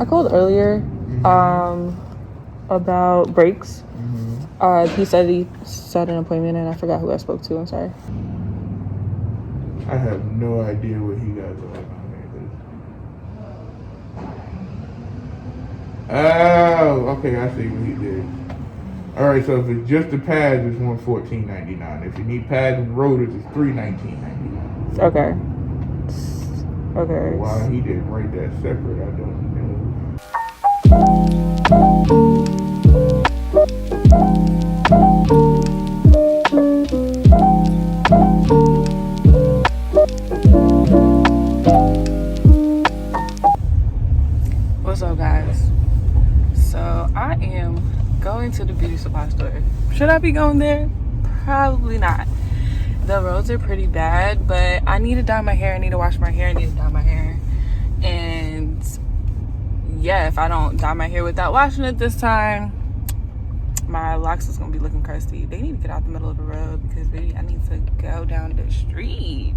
I called earlier about brakes. He said he set an appointment and I forgot who I spoke to. I'm sorry. I have no idea what he got going on there. Oh, okay, I see what he did. Alright, so if it's just the pads, it's $114.99. If you need pads and rotors, it's $319.99. Okay. Okay. Why he didn't write that separate, I don't know. What's up, guys? So I am going to the beauty supply store. Should I be going there? Probably not. The roads are pretty bad, but I need to dye my hair. I need to wash my hair. I need to dye my hair. And yeah, if I don't dye my hair without washing it this time, my locks is gonna be looking crusty. They need to get out the middle of the road because baby, I need to go down the street.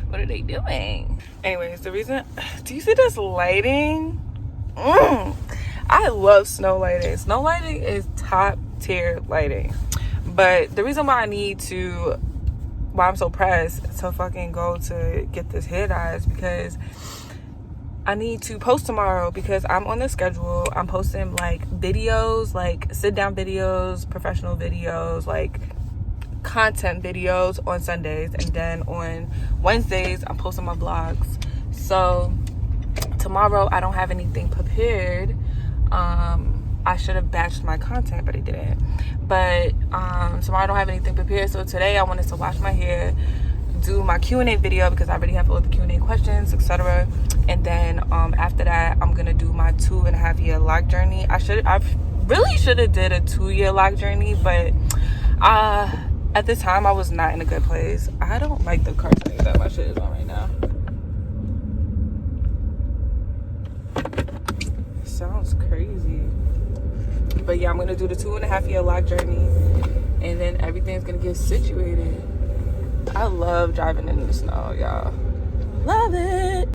What are they doing? Anyways, the reason, do you see this lighting? I love snow lighting. Snow lighting is top tier lighting. But the reason why I'm so pressed to fucking go to get this hair dye is because I need to post tomorrow because I'm on the schedule. I'm posting like videos, like sit down videos, professional videos, like content videos on Sundays, and then on Wednesdays I'm posting my vlogs. So tomorrow I don't have anything prepared. I should have batched my content, but I didn't. But tomorrow I don't have anything prepared. So today I wanted to wash my hair, do my Q&A video because I already have all the Q&A questions, etc. And then after that I'm gonna do my 2.5 year lock journey. I really should have did a 2-year lock journey, but at this time I was not in a good place. I don't like the car settings that my shit is on right now. Sounds crazy. But yeah, I'm gonna do the 2.5 year lock journey and then everything's gonna get situated. I love driving in the snow, y'all. Love it.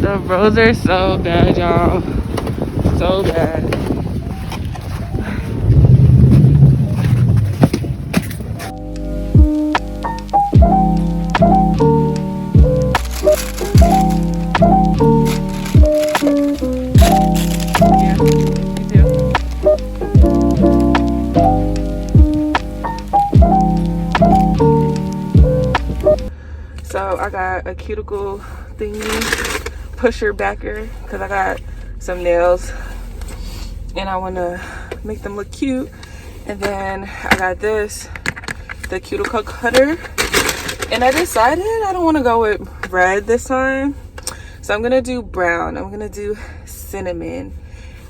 The roads are so bad, y'all. So bad. Yeah, you too. So I got a cuticle thingy, pusher backer, because I got some nails and I want to make them look cute. And then I got this, the cuticle cutter, and I decided I don't want to go with red this time, so I'm gonna do brown. I'm gonna do cinnamon,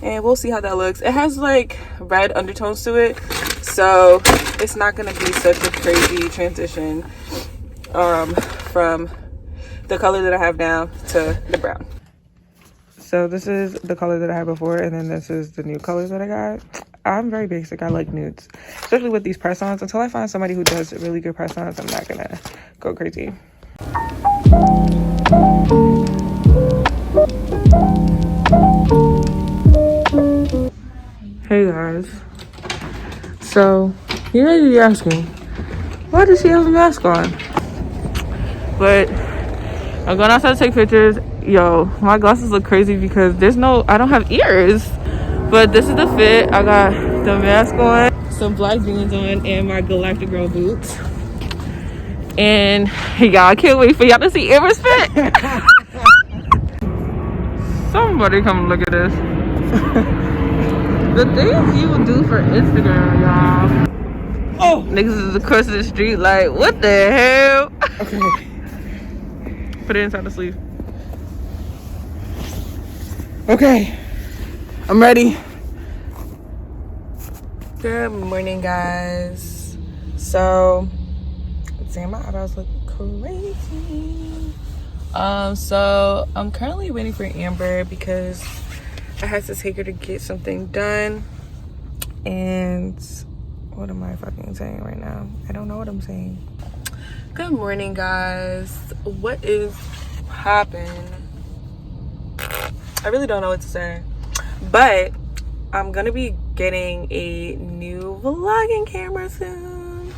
and we'll see how that looks. It has like red undertones to it, so it's not gonna be such a crazy transition from the color that I have now to the brown. So this is the color that I had before, and then this is the new color that I got. I'm very basic. I like nudes, especially with these press-ons. Until I find somebody who does really good press-ons, I'm not gonna go crazy. Hey guys. So you may be asking, why does she have a mask on? But I'm going outside to take pictures. Yo, my glasses look crazy because I don't have ears. But this is the fit. I got the mask on, some black jeans on, and my Galactic Girl boots. And y'all, I can't wait for y'all to see Amber's fit. Somebody come look at this. The things you would do for Instagram, y'all. Oh, niggas is across the street like, what the hell? Okay. Put it inside the sleeve. Okay, I'm ready. Good morning, guys. So, damn, my eyebrows look crazy. So I'm currently waiting for Amber because I had to take her to get something done. And what am I fucking saying right now? I don't know what I'm saying. Good morning, guys. What is poppin'? I really don't know what to say, but I'm gonna be getting a new vlogging camera soon.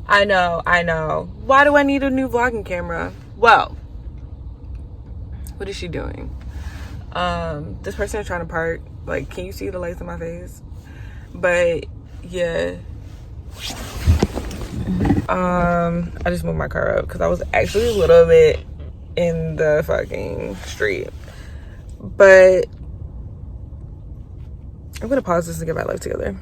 I know. Why do I need a new vlogging camera? Well, what is she doing? This person is trying to park. Like, can you see the lights in my face? But yeah, I just moved my car up because I was actually a little bit in the fucking street. But I'm gonna pause this and get my life together.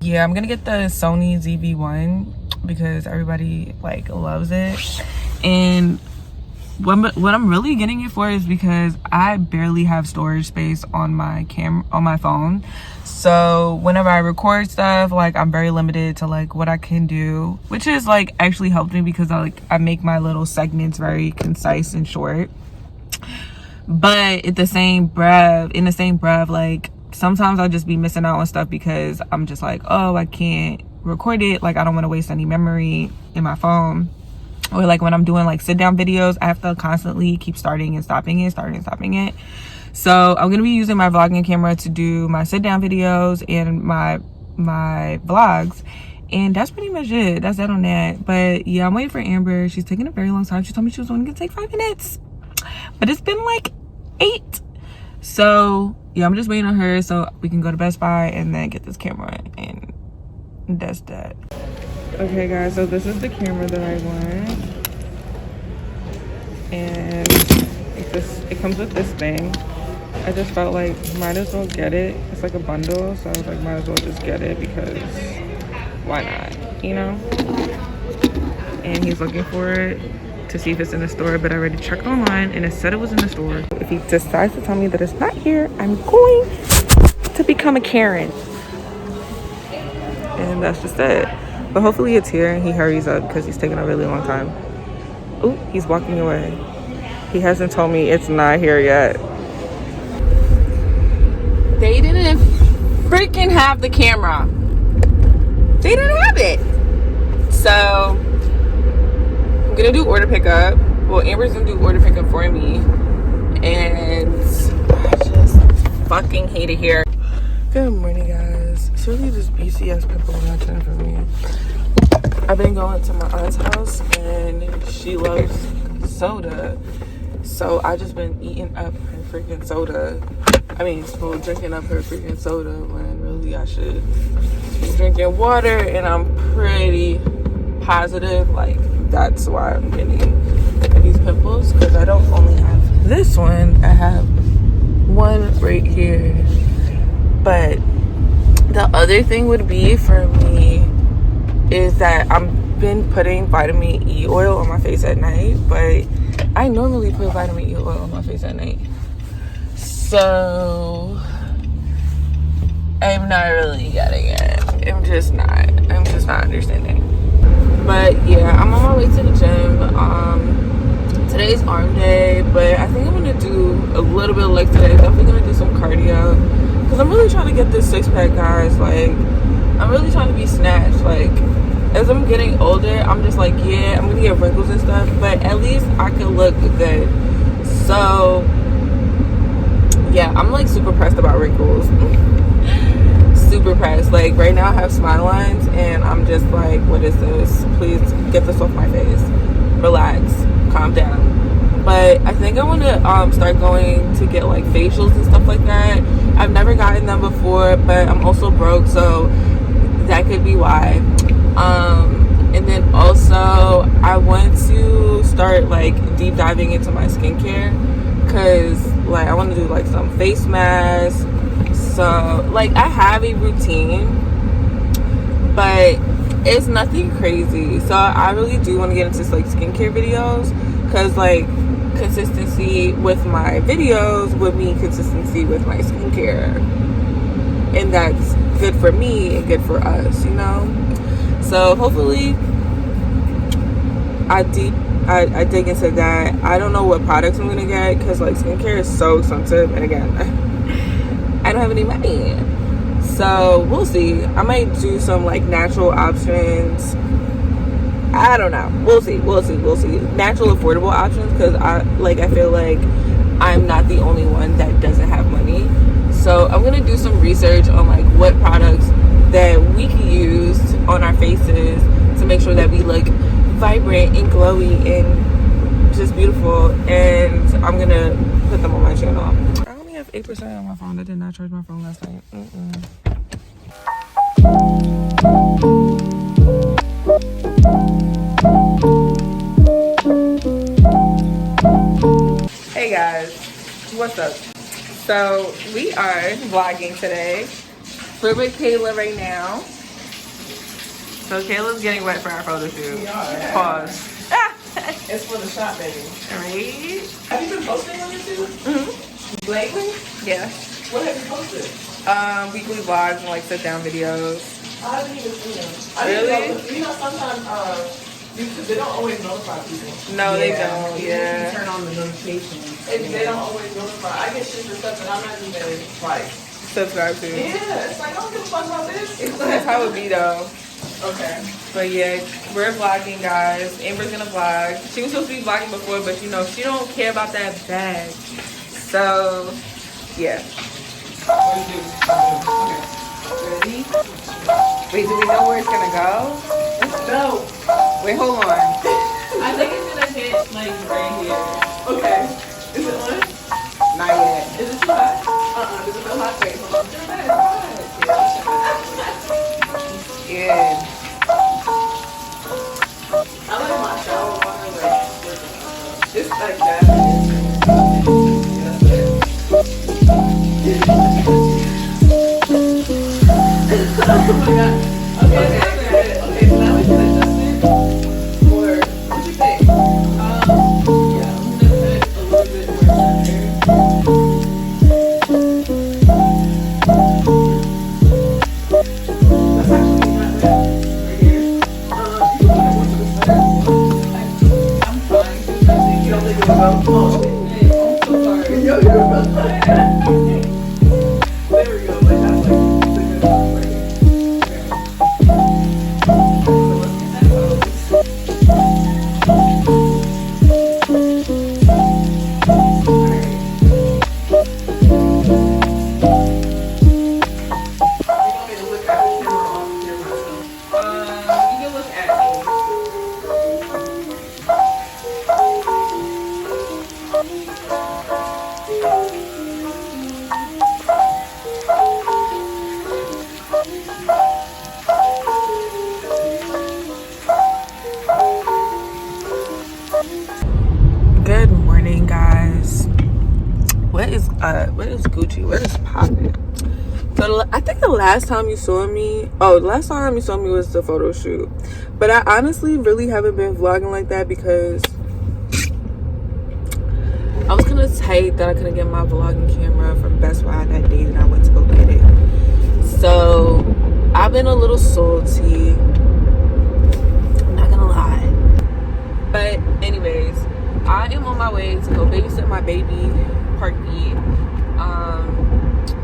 Yeah, I'm gonna get the Sony ZV-1 because everybody like loves it. And what I'm really getting it for is because I barely have storage space on my phone. So whenever I record stuff, like I'm very limited to like what I can do, which is like actually helped me because I make my little segments very concise and short. But in the same breath, like sometimes I'll just be missing out on stuff because I'm just like, oh, I can't record it. Like I don't want to waste any memory in my phone. Or like when I'm doing like sit down videos, I have to constantly keep starting and stopping it. So I'm gonna be using my vlogging camera to do my sit down videos and my vlogs. And that's pretty much it. That's that on that. But yeah, I'm waiting for Amber. She's taking a very long time. She told me she was only gonna take 5 minutes, but it's been like 8. So yeah, I'm just waiting on her so we can go to Best Buy and then get this camera, and that's that. Okay guys, so this is the camera that I want, and it comes with this thing. I just felt like might as well get it. It's like a bundle, so I was like might as well just get it because why not, you know? And he's looking for it to see if it's in the store, but I already checked online and it said it was in the store. If he decides to tell me that it's not here, I'm going to become a Karen. And that's just it. But hopefully it's here and he hurries up because he's taking a really long time. Oh, he's walking away. He hasn't told me it's not here yet. They didn't freaking have the camera. They didn't have it. So I'm gonna do order pickup. Well, Amber's gonna do order pickup for me. And I just fucking hate it here. Good morning, guys. Surely this BCS pimple will not turn for me. I've been going to my aunt's house and she loves soda. So I just been eating up her freaking soda. Drinking up her freaking soda when really I should be drinking water. And I'm pretty positive like that's why I'm getting these pimples, because I don't only have this one, I have one right here. But the other thing would be for me is that I've been putting vitamin E oil on my face at night, but I normally put vitamin E oil on my face at night. So I'm not really getting it. I'm just not understanding. But yeah, I'm on my way to the gym. Today's arm day, but I think I'm gonna do a little bit of legs today. Definitely gonna do some cardio because I'm really trying to get this 6-pack, guys. Like, I'm really trying to be snatched. Like, as I'm getting older, I'm just like, yeah, I'm gonna get wrinkles and stuff, but at least I can look good. So yeah, I'm like super pressed about wrinkles. Super pressed. Like right now I have smile lines and I'm just like, what is this? Please get this off my face. Relax, calm down. But I think I want to start going to get like facials and stuff like that. I've never gotten them before, but I'm also broke, so that could be why. And then also I want to start like deep diving into my skincare, because like I want to do like some face masks. So like I have a routine, but it's nothing crazy. So I really do want to get into like skincare videos, because like consistency with my videos would mean consistency with my skincare. and that's good for me and good for us, you know. So hopefully I dig into that. I don't know what products I'm gonna get because like skincare is so expensive, and again I don't have any money, so we'll see. I might do some like natural options. I don't know. We'll see. Natural affordable options, because I feel like I'm not the only one that doesn't have money. So I'm gonna do some research on like what products that we can use on our faces to make sure that we look vibrant and glowy and just beautiful. And I'm gonna put them on my channel. I only have 8% on my phone. I did not charge my phone last night. Hey guys, what's up? So we are vlogging today. We're with Kayla right now. So Kayla's getting wet for our photo shoot. Pause. It's for the shop, baby. Right? Have you been posting on YouTube? Lately? Yeah. What have you posted? Weekly vlogs and like sit down videos. I haven't even seen them. Really? You know, sometimes YouTube, they don't always notify people. No, they don't. You Yeah. turn on the notifications. They don't always notify. I get shit for stuff that I'm not even like. Subscribe to. Yeah, it's like I don't give a fuck about this. That's how it be though. Okay. But yeah, we're vlogging, guys. Amber's gonna vlog. She was supposed to be vlogging before, but you know, she don't care about that bag. So, yeah. What do you do? Okay. Ready? Wait, do we know where it's gonna go? Let's go. Wait, hold on. I think it's gonna hit like right here. Okay. Is it on? Not yet. Is it too hot? Does it feel hot? Wait, hold on. Yeah. I like my shower water like it's like that. Oh my god. Okay, so now we can adjust it. Or what do you think? Yeah, I'm gonna put a little bit more center. That's actually not bad. Right here. You can put it more to the center. I'm trying to. You don't think it will go? Oh, shit. I'm so sorry. Yo, you're about to. There we go. Like, that's like the good part right here. Okay. So let's get that pose. You can look at me. Good morning, guys. What is Gucci? What is poppin'? So I think the last time you saw me was the photo shoot. But I honestly really haven't been vlogging like that because I was kind of tight that I couldn't get my vlogging camera from Best Buy that day that I went to go get it. So I've been a little salty. I'm not gonna lie. But anyways, I am on my way to go babysit my baby, Parky.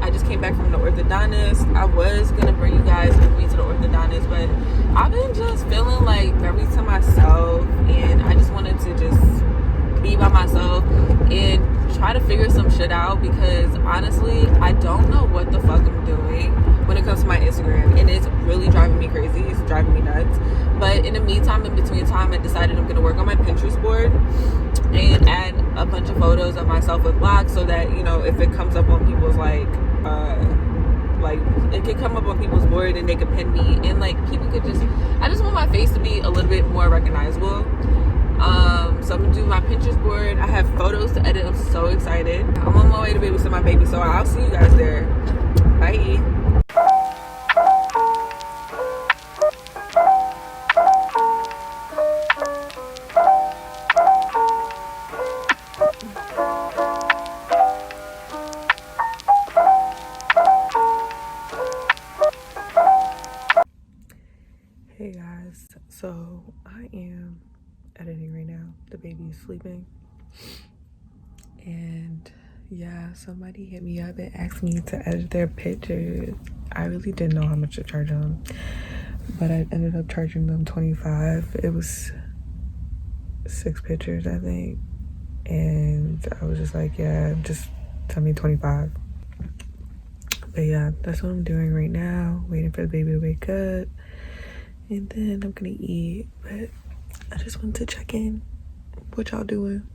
I just came back from the orthodontist. I was gonna bring you guys with me to the orthodontist, but I've been just feeling like very to myself, and I just wanted to just be by myself and try to figure some shit out, because honestly I don't know what the fuck I'm doing when it comes to my Instagram, and it's really driving me crazy. It's driving me nuts. But in the meantime, in between time, I decided I'm gonna work on my Pinterest board and add a bunch of photos of myself with blocks, so that, you know, if it comes up on people's like it could come up on people's board and they could pin me, and like people could just, I just want my face to be a little bit more recognizable. So I'm gonna do my Pinterest board. I have photos to edit. I'm so excited. I'm on my way to babysit my baby, so I'll see you guys there. Bye. baby is sleeping. And yeah, somebody hit me up and asked me to edit their pictures. I really didn't know how much to charge them, but I ended up charging them $25. It was 6 pictures, I think. And I was just like, yeah, just tell me $25. But yeah, that's what I'm doing right now, waiting for the baby to wake up, and then I'm gonna eat. But I just wanted to check in. What y'all doing?